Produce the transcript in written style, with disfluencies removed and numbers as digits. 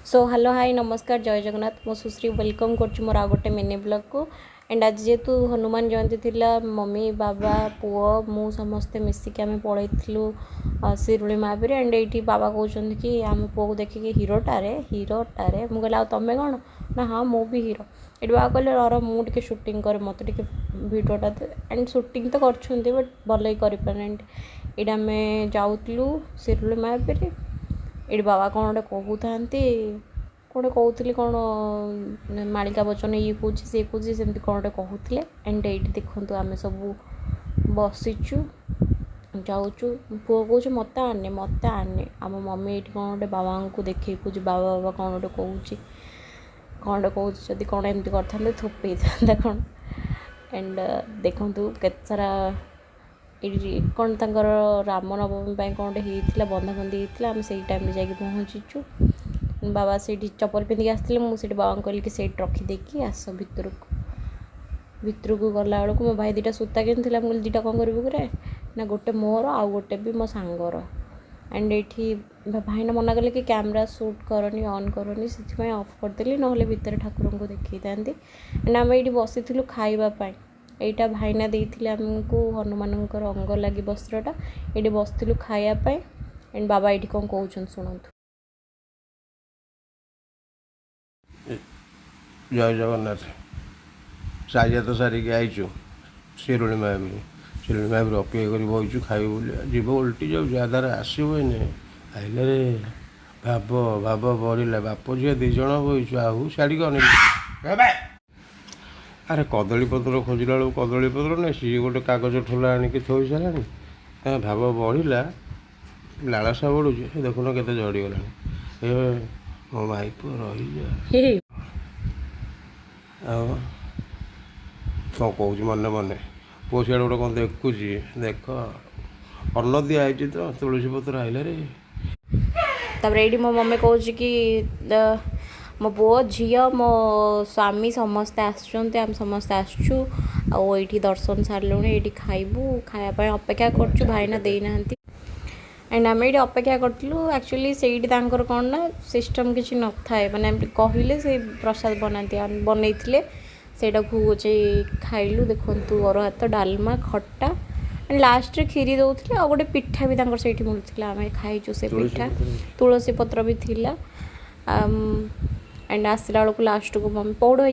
So hello hi नमस्कार जय जगन्नाथ मो सुश्री वेलकम कर मोर आ गोटे मिनी ब्लॉग को एंड आज जेहेतु हनुमान जयंती थिला मम्मी बाबा पुओ मु समस्ते मिसिकी आम पलैलु शिरुली महावीर एंड ये बाबा कहते कि आम पुओ को देखिए हीरोटारे मुझे कहला तुम कौन ना हाँ मु भी हीरो ये बाबा कहले रो मुझे शूटिंग कर मत भिडियोटा एंड शूटिंग तो कर बट भल ही कर ये आम जाऊँ शिरुली महावीर ये बाबा कौन गोटे कहते कौन कौन मालिका बचन ये कौच सी कौच सेमती कौन गोटे कहते एंड ये देखो आम सब बसीचु जाऊँ पुओ कौच मत आने आम मम्मी ये कौन गोटे बाबा को देखे कौच बाबा बाबा कौन गोटे कौन कौच जदि कौन एमती करते थोपे था कौन एंड देखु केत सारा कौन तर रामनवमी कौन होता बंधाबंधी होता आम से टाइम जाकि पहुँचीचु बाबा से चप्पल पिंधिक आसते मुझे बाबा कहली कि सेट रखीदेकी आस भितर को गला बेलू मो भाई दुटा सूता कि मुझे दुटा कौन करें ना गोटे मोर आउ गोटे भी मो सांगर एंड ये भाईना मना कले कि कैमरा शूट करनी ऑन करनी से ऑफ करदेली ना भितर ठाकुर को देखी था एंड आम ये बसी खावाई यहाँ भाईना देते आमको हनुमान अंग लगी वस्त्रटा ये बसलु खायापी एंड बाबा ये कौन कौन शुणु। जय जगन्नाथ साजा तो सारिक आईचु शिरुली महावीर अपेक्षा कर बहीचु खाइब बोली जीव उल्टी जाऊ जदार आसबन आइले रे भाव भाव बढ़ला बाप झील दिज बहीचु आहू छाड़ी अरे कदली पत्र खोजला बेलू कदली पत्र ना सी गोटे कागज ठोला आणिक थोई सारा भाव बढ़ला लालसा बढ़ू देखुन के झड़गला मो भाई पुओ रही कौन कौच मन मन पुओ सियाड़ गोटे कौन देखुची देख अन्न दिखाई तो तुलसी पत्र आइले रे ये मो मम्मी कौच कि मो पुओ झी मो स्वामी समस्ते आम समस्ते आसचु आठी दर्शन सारे ये खाइबू खायापी अपेक्षा करचु भाईना देना एंड आम ये अपेक्षा करूँ एक्चुअली से कौन ना सिस्टम किसी न थाए मैंने कहले से प्रसाद बनई से खाइलु देखु अर भात डालमा खट्टा एंड लास्ट रे खीरी दौले आ गोटे पिठा भी से मिलूला आम खाइचु से पिठा तुलसी पत्र भी थिला एंड आसला बेलू लास्ट को मम्मी पौड़